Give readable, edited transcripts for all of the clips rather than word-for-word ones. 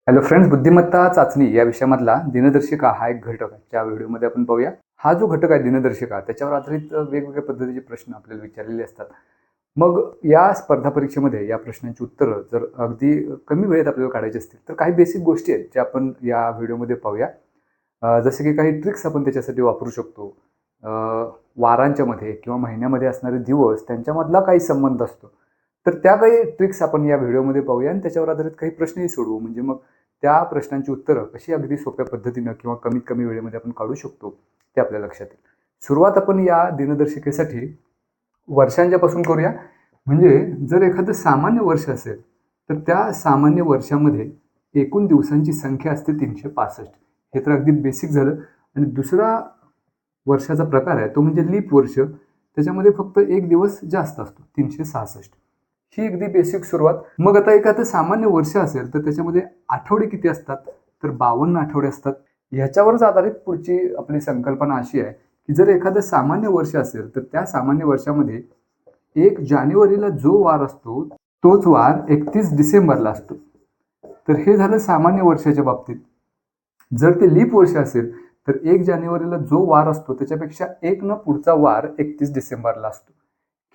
Hello friends, बुद्धिमत्ता चाचणी या विषयामधला दिनदर्शिका हा एक घटक आहे. त्या व्हिडिओमध्ये आपण पाहूया. हा जो घटक आहे दिनदर्शिका, त्याच्यावर आधारित वेगवेगळ्या पद्धतीचे प्रश्न आपल्याला विचारलेले असतात. मग या स्पर्धा परीक्षेमध्ये या प्रश्नांची उत्तरं जर अगदी कमी वेळेत आपल्याला काढायची असतील तर काही बेसिक गोष्टी आहेत ज्या आपण या व्हिडिओमध्ये पाहूया. जसे की काही ट्रिक्स आपण त्याच्यासाठी वापरू शकतो. वारांच्या मध्ये किंवा महिन्यामध्ये असणारे दिवस त्यांच्यामधला काही संबंध असतो, तर त्या काही ट्रिक्स आपण या व्हिडिओमध्ये पाहूया आणि त्याच्यावर आधारित काही प्रश्नही सोडवू. म्हणजे मग त्या प्रश्नांची उत्तरं कशी अगदी सोप्या पद्धतीनं किंवा कमीत कमी वेळेमध्ये आपण काढू शकतो ते आपल्या लक्षात येईल. सुरुवात आपण या दिनदर्शिकेसाठी वर्षांच्या पासून करूया. म्हणजे जर एखादं सामान्य वर्ष असेल तर त्या सामान्य वर्षामध्ये एकूण दिवसांची संख्या असते 365. हे तर अगदी बेसिक झालं. आणि दुसरा वर्षाचा प्रकार आहे तो म्हणजे लीप वर्ष. त्याच्यामध्ये फक्त एक दिवस जास्त असतो, 366. ही अगदी बेसिक सुरुवात. मग आता एखादं सामान्य वर्ष असेल तर त्याच्यामध्ये आठवडे किती असतात, तर 52 आठवडे असतात. ह्याच्यावरच आधारित पुढची आपली संकल्पना अशी आहे की जर एखादं सामान्य वर्ष असेल तर त्या सामान्य वर्षामध्ये 1 जानेवारीला जो वार असतो तोच वार 31 डिसेंबरला असतो. तर हे झालं सामान्य वर्षाच्या बाबतीत. जर ते लीप वर्ष असेल तर 1 जानेवारीला जो वार असतो त्याच्यापेक्षा एक न पुढचा वार 31 डिसेंबरला असतो.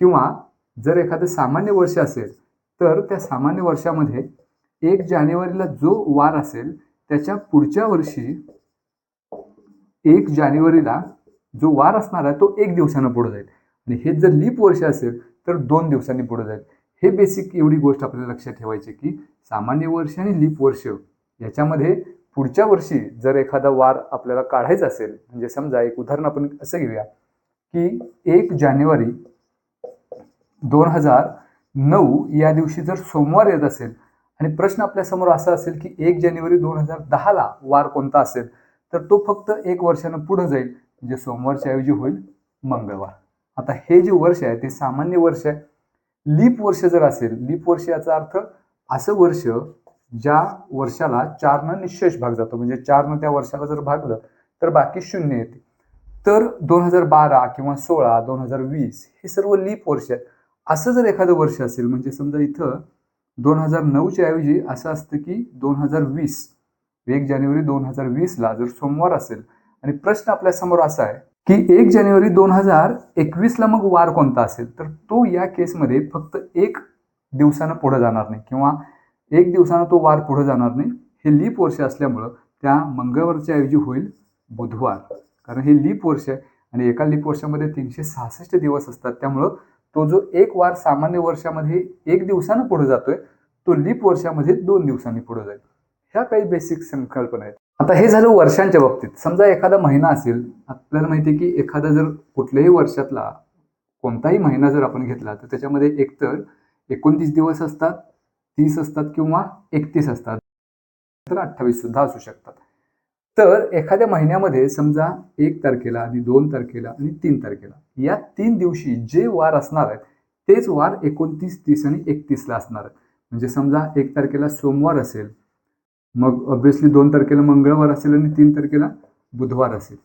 किंवा जर एखादं सामान्य वर्ष असेल तर त्या सामान्य वर्षामध्ये 1 जानेवारीला जो वार असेल त्याच्या पुढच्या वर्षी 1 जानेवारीला जो वार असणार आहे तो 1 दिवसानं पुढे जाईल. आणि हे जर लीप वर्ष असेल तर 2 दिवसांनी पुढे जाईल. हे बेसिक एवढी गोष्ट आपल्याला लक्षात ठेवायची की सामान्य वर्ष आणि लीप वर्ष याच्यामध्ये पुढच्या वर्षी जर एखादा वार आपल्याला काढायचा असेल, म्हणजे समजा एक उदाहरण आपण असं घेऊया की 1 जानेवारी 2009 या दिवशी जर सोमवार येत असेल आणि प्रश्न आपल्यासमोर असा असेल की 1 जानेवारी 2010ला वार कोणता असेल, तर तो फक्त 1 वर्षानं पुढे जाईल. म्हणजे सोमवारच्या ऐवजी होईल मंगळवार. आता हे जे वर्ष आहे ते सामान्य वर्ष आहे. लीप वर्ष जर असेल, लीप वर्ष याचा अर्थ असं वर्ष ज्या वर्षाला 4 निशेष भाग जातो. म्हणजे 4 त्या वर्षाला जर भागलं तर बाकी 0 येते. तर 2012 किंवा 16, 2020 हे सर्व लीप वर्ष आहेत. असं जर एखादं वर्ष असेल, म्हणजे समजा इथं 2009च्या ऐवजी असं असतं की 2020, 1 जानेवारी 2020ला जर सोमवार असेल आणि प्रश्न आपल्यासमोर असा आहे की 1 जानेवारी 2021ला मग वार कोणता असेल, तर तो या केसमध्ये फक्त 1 दिवसानं पुढे जाणार नाही किंवा 1 दिवसानं तो वार पुढे जाणार नाही. हे लीप वर्ष असल्यामुळं त्या मंगळवारच्या ऐवजी होईल बुधवार. कारण हे लीप वर्ष आहे आणि एका लीप वर्षामध्ये 366 दिवस असतात. त्यामुळं तो जो एक वार सामान्य वर्षामध्ये 1 दिवसानं पुढे जातोय तो लीप वर्षामध्ये 2 दिवसांनी पुढे जाईल. ह्या काही बेसिक संकल्पना आहेत. आता हे झालं वर्षांच्या बाबतीत. समजा एखादा महिना असेल, आपल्याला माहिती आहे की एखादा जर कुठल्याही वर्षातला कोणताही महिना जर आपण घेतला तर त्याच्यामध्ये एकतर 29 दिवस असतात, 30 असतात किंवा 31 असतात, तर 28 सुद्धा असू शकतात. तर एखाद्या महिन्यामध्ये समजा 1 तारखेला आणि 2 तारखेला आणि 3 तारखेला या 3 दिवशी जे वार असणार आहेत तेच वार 29, 30 आणि 31ला असणार आहेत. म्हणजे समजा 1 तारखेला सोमवार असेल, मग ऑब्व्हियसली 2 तारखेला मंगळवार असेल आणि 3 तारखेला बुधवार असेल.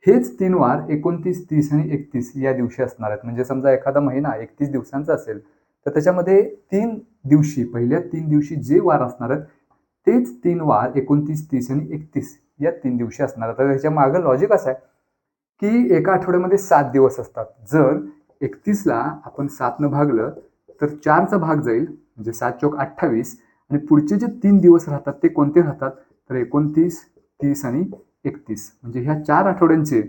हेच 3 वार 29, 30 आणि 31 या दिवशी असणार आहेत. म्हणजे समजा एखादा महिना 31 दिवसांचा असेल तर त्याच्यामध्ये 3 दिवशी, पहिल्या 3 दिवशी जे वार असणार आहेत तेच 3 वार 29, 30 आणि 31 या 3 दिवशी असणार. तर ह्याच्या मागं लॉजिक असं आहे की एका आठवड्यामध्ये 7 दिवस असतात. जर 31ला आपण 7 भागलं तर 4चा भाग जाईल, म्हणजे 7 चोक 28. आणि पुढचे जे 3 दिवस राहतात ते कोणते राहतात, तर 29, 30 आणि 31. म्हणजे ह्या 4 आठवड्यांचे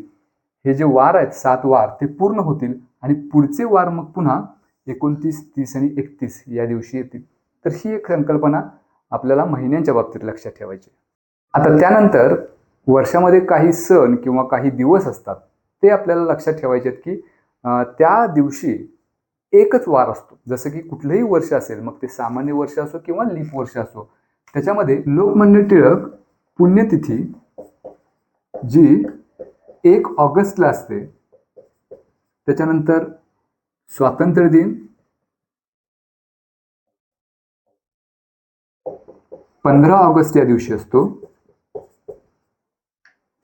हे जे वार आहेत 7 वार ते पूर्ण होतील आणि पुढचे वार मग पुन्हा 29, 30 आणि 31 या दिवशी येतील. तर ही एक संकल्पना आपल्याला महिन्यांच्या बाबतीत लक्षात ठेवायची. आता त्यानंतर वर्षामध्ये काही सण किंवा काही दिवस असतात ते आपल्याला लक्षात ठेवायचे आहेत की त्या दिवशी एकच वार असतो. जसं की कुठलंही वर्ष असेल, मग ते सामान्य वर्ष असो किंवा लीप वर्ष असो, त्याच्यामध्ये लोकमान्य टिळक पुण्यतिथी जी 1 ऑगस्टला असते, त्याच्यानंतर स्वातंत्र्य दिन 15 ऑगस्ट या दिवशी असतो,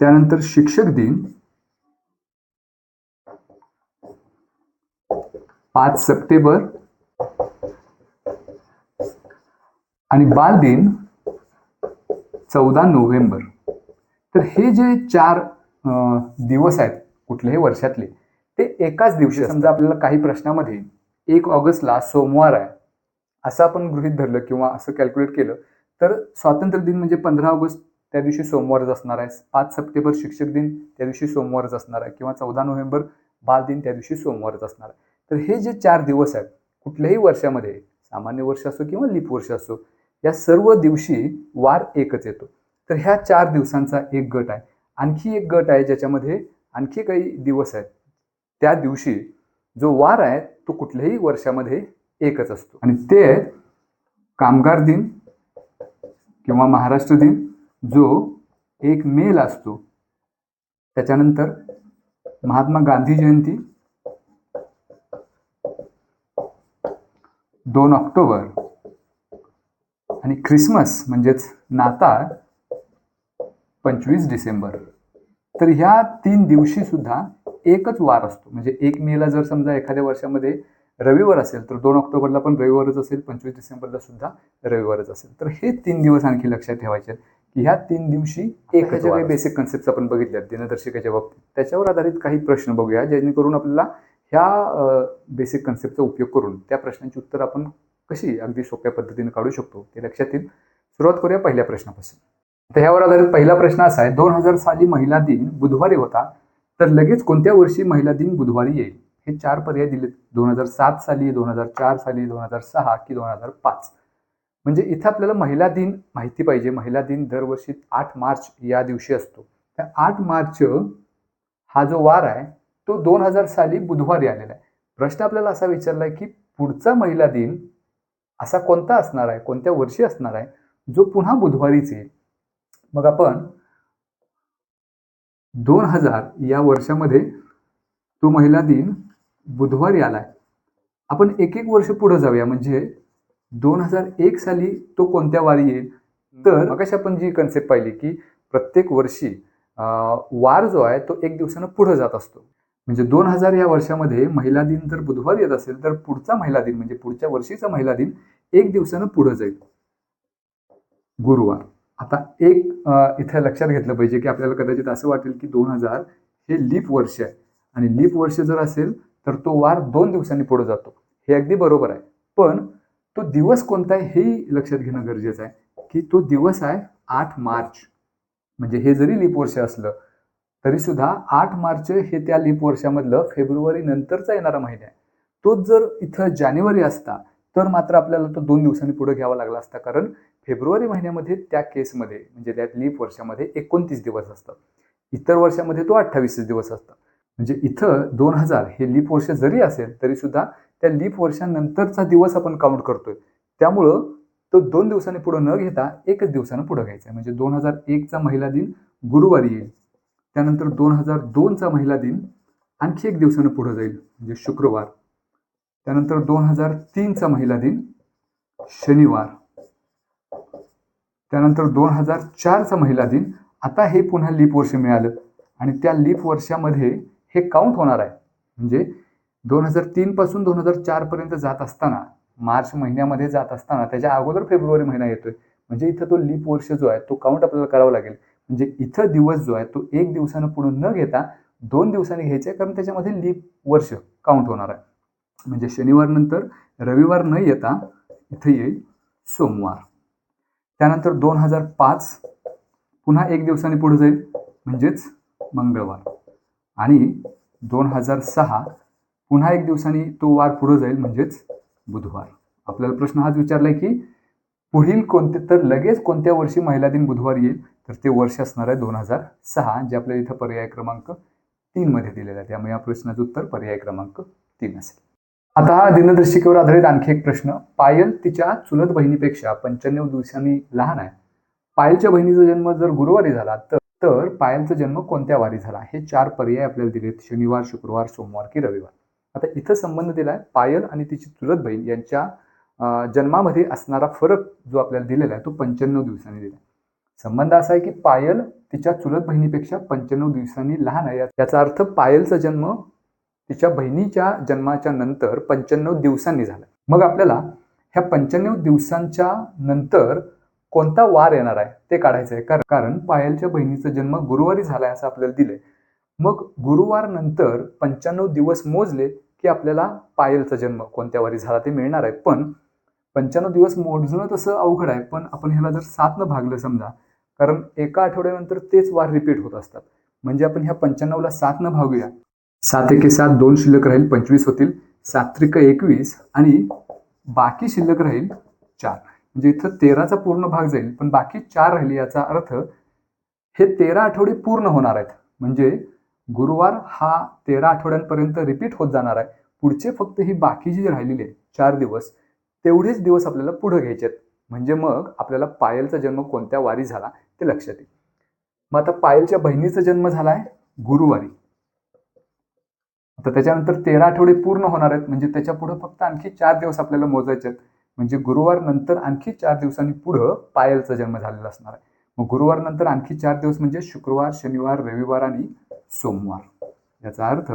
त्यानंतर शिक्षक दिन 5 सप्टेंबर आणि बाल दिन 14 नोव्हेंबर. तर हे जे 4 दिवस आहेत कुठल्याही वर्षातले ते एकाच दिवशी, समजा आपल्याला काही प्रश्नामध्ये 1 ऑगस्टला सोमवार आहे असं आपण गृहीत धरलं किंवा असं कॅल्क्युलेट केलं, तर स्वातंत्र्य दिन म्हणजे 15 ऑगस्ट त्या दिवशी सोमवारच असणार आहे, 5 सप्टेंबर शिक्षक दिन त्या दिवशी सोमवारच असणार आहे, किंवा 14 नोव्हेंबर बाल दिन त्या दिवशी सोमवारच असणार आहे. तर हे जे 4 दिवस आहेत कुठल्याही वर्षामध्ये, सामान्य वर्ष असो किंवा लीप वर्ष असो, या सर्व दिवशी वार एकच येतो. तर ह्या 4 दिवसांचा एक गट आहे. आणखी एक गट आहे ज्याच्यामध्ये आणखी काही दिवस आहेत. त्या दिवशी जो वार आहे तो कुठल्याही वर्षामध्ये एकच असतो, आणि ते आहेत कामगार दिन किंवा महाराष्ट्र दिन, जो 1 मेला असतो. त्याच्यानंतर महात्मा गांधी जयंती 2 ऑक्टोबर, आणि ख्रिसमस म्हणजेच नाताळ 25 डिसेंबर. तर ह्या 3 दिवशी सुद्धा एकच वार असतो. म्हणजे 1 मेला जर समजा एखाद्या वर्षामध्ये रविवार असेल तर 2 ऑक्टोबरला पण रविवारच असेल, 25 डिसेंबरला सुद्धा रविवारच असेल. तर हे 3 दिवस आणखी लक्षात ठेवायचे की ह्या 3 दिवशी एक. ह्याच्या काही बेसिक कन्सेप्ट आपण बघितल्या दिनदर्शिकेच्या बाबतीत, त्याच्यावर आधारित काही प्रश्न बघूया जेणेकरून आपल्याला ह्या बेसिक कन्सेप्टचा उपयोग करून त्या प्रश्नांची उत्तर आपण कशी अगदी सोप्या पद्धतीने काढू शकतो ते लक्षात येईल. सुरुवात करूया पहिल्या प्रश्नापासून. तर ह्यावर आधारित पहिला प्रश्न असा आहे, 2000 साली महिला दिन बुधवारी होता, तर लगेच कोणत्या वर्षी महिला दिन बुधवारी येईल? हे 4 पर्याय दिलेत. 2007 साली, 2004 साली, 2006 की 2005. म्हणजे इथं आपल्याला महिला दिन माहिती पाहिजे. महिला दिन दरवर्षी 8 मार्च या दिवशी असतो. त्या 8 मार्च हा जो वार आहे तो 2000 साली बुधवारी आलेला आहे. प्रश्न आपल्याला असा विचारलाय की पुढचा महिला दिन असा कोणता असणार आहे, कोणत्या वर्षी असणार आहे, जो पुन्हा बुधवारीच येईल. मग आपण 2000 या वर्षामध्ये तो महिला दिन बुधवारी आलाय. आपण एक एक वर्ष पुढे जाऊया. म्हणजे 2001 साली तो कोणत्या वारी येईल? तर मगाशी आपण जी कन्सेप्ट पाहिली की प्रत्येक वर्षी वार जो आहे तो 1 दिवसानं पुढे जात असतो. म्हणजे 2000 या वर्षामध्ये महिला दिन जर बुधवारी येत असेल तर पुढचा महिला दिन म्हणजे पुढच्या वर्षीचा महिला दिन 1 दिवसानं पुढे जाईल, गुरुवार. आता एक इथे लक्षात घेतलं पाहिजे की आपल्याला कदाचित असं वाटेल की 2000 हे लीप वर्ष आहे, आणि लीप वर्ष जर असेल तर तो वार 2 दिवसांनी पुढे जातो. हे अगदी बरोबर आहे, पण तो दिवस कोणता आहे हेही लक्षात घेणं गरजेचं आहे की तो दिवस आहे 8 मार्च. म्हणजे हे जरी लीप वर्ष असलं तरी सुद्धा 8 मार्च हे त्या लीप वर्षामधलं फेब्रुवारी नंतरचा येणारा महिना आहे. तोच जर इथं जानेवारी असता तर मात्र आपल्याला तो 2 दिवसांनी पुढे घ्यावा लागला असता, कारण फेब्रुवारी महिन्यामध्ये त्या केसमध्ये म्हणजे त्या लीप वर्षामध्ये 29 दिवस असतात. इतर वर्षामध्ये तो 28 दिवस असतात. म्हणजे इथं 2000 हे लीप वर्ष जरी असेल तरी सुद्धा त्या लीप वर्षानंतरचा दिवस आपण काउंट करतोय. त्यामुळं तो 2 दिवसांनी पुढे न घेता 1च दिवसानं पुढे घ्यायचा आहे. म्हणजे 2001 चा महिला दिन गुरुवारी येईल. त्यानंतर 2002 चा महिला दिन आणखी 1 दिवसानं पुढे जाईल म्हणजे शुक्रवार. त्यानंतर 2003 चा महिला दिन शनिवार. त्यानंतर 2004 चा महिला दिन. आता हे पुन्हा लीप वर्ष मिळालं आणि त्या लीप वर्षामध्ये हे काउंट होणार आहे. म्हणजे 2003 पासून 2004 पर्यंत जात असताना, मार्च महिन्यामध्ये जात असताना त्याच्या अगोदर फेब्रुवारी महिना येतोय. म्हणजे इथं तो लीप वर्ष जो आहे तो काउंट आपल्याला करावा लागेल. म्हणजे इथं दिवस जो आहे तो 1 दिवसानं पुढे न घेता 2 दिवसांनी घ्यायचा आहे, कारण त्याच्यामध्ये लीप वर्ष काउंट होणार आहे. म्हणजे शनिवार नंतर रविवार न येता इथं येईल सोमवार. त्यानंतर 2005 पुन्हा 1 दिवसांनी पुढे जाईल म्हणजेच मंगळवार. आणि 2006 पुन्हा 1 दिवसांनी तो वार पुढे जाईल म्हणजेच बुधवार. आपल्याला प्रश्न हाच विचारलाय की पुढील कोणते, तर लगेच कोणत्या वर्षी महिला दिन बुधवारी येईल? तर ते वर्ष असणार आहे 2006, जे आपल्याला इथं पर्याय क्रमांक 3 मध्ये दिलेलं आहे. त्यामुळे या प्रश्नाचं उत्तर पर्याय क्रमांक 3 असेल. आता हा दिनदर्शिकेवर आधारित आणखी एक प्रश्न. पायल तिच्या चुलत बहिणीपेक्षा 95 दिवसांनी लहान आहे. पायलच्या बहिणीचा जन्म जर गुरुवारी झाला तर पायलचा जन्म कोणत्या वारी झाला? हे 4 पर्याय आपल्याला दिलेत, शनिवार, शुक्रवार, सोमवार की रविवार. आता इथं संबंध दिलाय पायल आणि तिची चुलत बहीण यांच्या जन्मामध्ये असणारा फरक जो आपल्याला दिलेला आहे तो 95 दिवसांनी दिला. संबंध असा आहे की पायल तिच्या चुलत बहिणीपेक्षा 95 दिवसांनी लहान आहे. याचा अर्थ पायलचा जन्म तिच्या बहिणीच्या जन्माच्या नंतर 95 दिवसांनी झाला. मग आपल्याला ह्या 95 दिवसांच्या नंतर कोणता वार येणार आहे ते काढायचं आहे. कारण पायलच्या बहिणीचा जन्म गुरुवारी झालाय असं आपल्याला दिलंय. मग गुरुवार नंतर 95 दिवस मोजले की आपल्याला पायलचा जन्म कोणत्या वारी झाला ते मिळणार आहे. पण 95 दिवस मोजणं तसं अवघड आहे, पण आपण ह्याला जर 7 न भागलं समजा, कारण एका आठवड्यानंतर तेच वार रिपीट होत असतात. म्हणजे आपण ह्या 95ला 7 न भागूया. 7 एके 7, 2 शिल्लक राहील, 25 होतील. 7 त्रिक 21 आणि बाकी शिल्लक राहील 4. म्हणजे इथं 13चा पूर्ण भाग जाईल, पण बाकी 4 राहिली. याचा अर्थ हे 13 आठवडे पूर्ण होणार आहेत. म्हणजे गुरुवार हा 13 आठवड्यांपर्यंत रिपीट होत जाणार आहे. पुढचे फक्त ही बाकी जी राहिलेली आहे 4 दिवस, तेवढेच दिवस आपल्याला पुढे घ्यायचे आहेत. म्हणजे मग आपल्याला पायलचा जन्म कोणत्या वारी झाला ते लक्षात येईल. मग आता पायलच्या बहिणीचा जन्म झालाय गुरुवारी. आता त्याच्यानंतर 13 आठवडे पूर्ण होणार आहेत. म्हणजे त्याच्या पुढे फक्त आणखी 4 दिवस आपल्याला मोजायचे आहेत. म्हणजे गुरुवार नंतर आणखी 4 दिवसांनी पुढं पायलचा जन्म झालेला असणार आहे. मग गुरुवार नंतर आणखी 4 दिवस म्हणजे शुक्रवार, शनिवार, रविवार आणि सोमवार. याचा अर्थ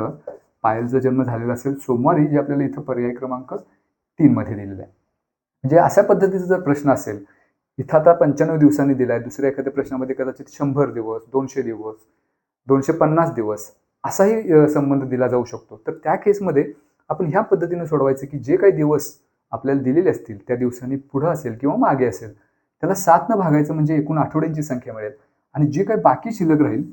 पायलचा जन्म झालेला असेल सोमवारी, जे आपल्याला इथं पर्याय क्रमांक 3 मध्ये दिलेलं आहे. म्हणजे अशा पद्धतीचा जर प्रश्न असेल, इथं आता 95 दिवसांनी दिलाय, दुसऱ्या एखाद्या प्रश्नामध्ये कदाचित 100 दिवस, 200 दिवस, 250 दिवस असाही संबंध दिला जाऊ शकतो. तर त्या केसमध्ये आपण ह्या पद्धतीने सोडवायचं की जे काही दिवस आपल्याला दिलेले असतील त्या दिवसांनी पुढे असेल किंवा मागे असेल, त्याला 7 न भागायचं म्हणजे एकूण आठवड्यांची संख्या मिळेल. आणि जे काही बाकी शिल्लक राहील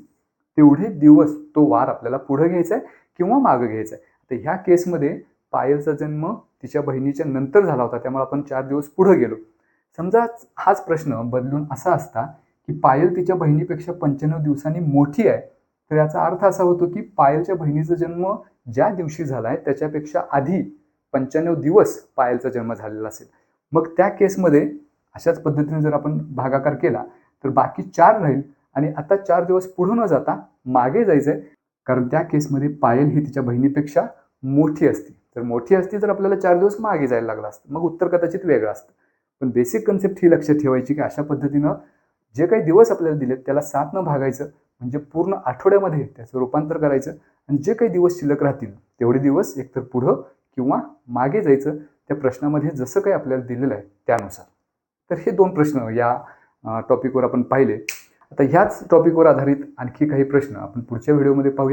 तेवढे दिवस तो वार आपल्याला पुढे घ्यायचा आहे किंवा मागे घ्यायचा आहे. तर ह्या केसमध्ये पायलचा जन्म तिच्या बहिणीच्या नंतर झाला होता, त्यामुळे आपण 4 दिवस पुढे गेलो. समजा हाच प्रश्न बदलून असा असता की पायल तिच्या बहिणीपेक्षा 95 दिवसांनी मोठी आहे, तर याचा अर्थ असा होतो की पायलच्या बहिणीचा जन्म ज्या दिवशी झालाय त्याच्यापेक्षा आधी 95 दिवस पायलचा जन्म झालेला असेल. मग त्या केसमध्ये अशाच पद्धतीने जर आपण भागाकार केला तर बाकी 4 राहील आणि आता 4 दिवस पुढे न जाता मागे जायचंय. कारण त्या केसमध्ये पायल ही तिच्या बहिणीपेक्षा मोठी असते. तर मोठी असती तर आपल्याला 4 दिवस मागे जायला लागला असतं, मग उत्तर कदाचित वेगळं असतं. पण बेसिक कन्सेप्ट ही लक्षात ठेवायची की अशा पद्धतीनं जे काही दिवस आपल्याला दिलेत त्याला 7 न भागायचं, म्हणजे पूर्ण आठवड्यामध्ये त्याचं रूपांतर करायचं. आणि जे काही दिवस शिल्लक राहतील तेवढे दिवस एकतर पुढं किंवा मागे जायचं त्या प्रश्नामध्ये जसं काही आपल्याला दिलेलं आहे त्यानुसार. तर हे 2 प्रश्न या टॉपिकवर आपण पाहिले. आता ह्याच टॉपिकवर आधारित आणखी काही प्रश्न आपण पुढच्या व्हिडिओमध्ये पाहूया.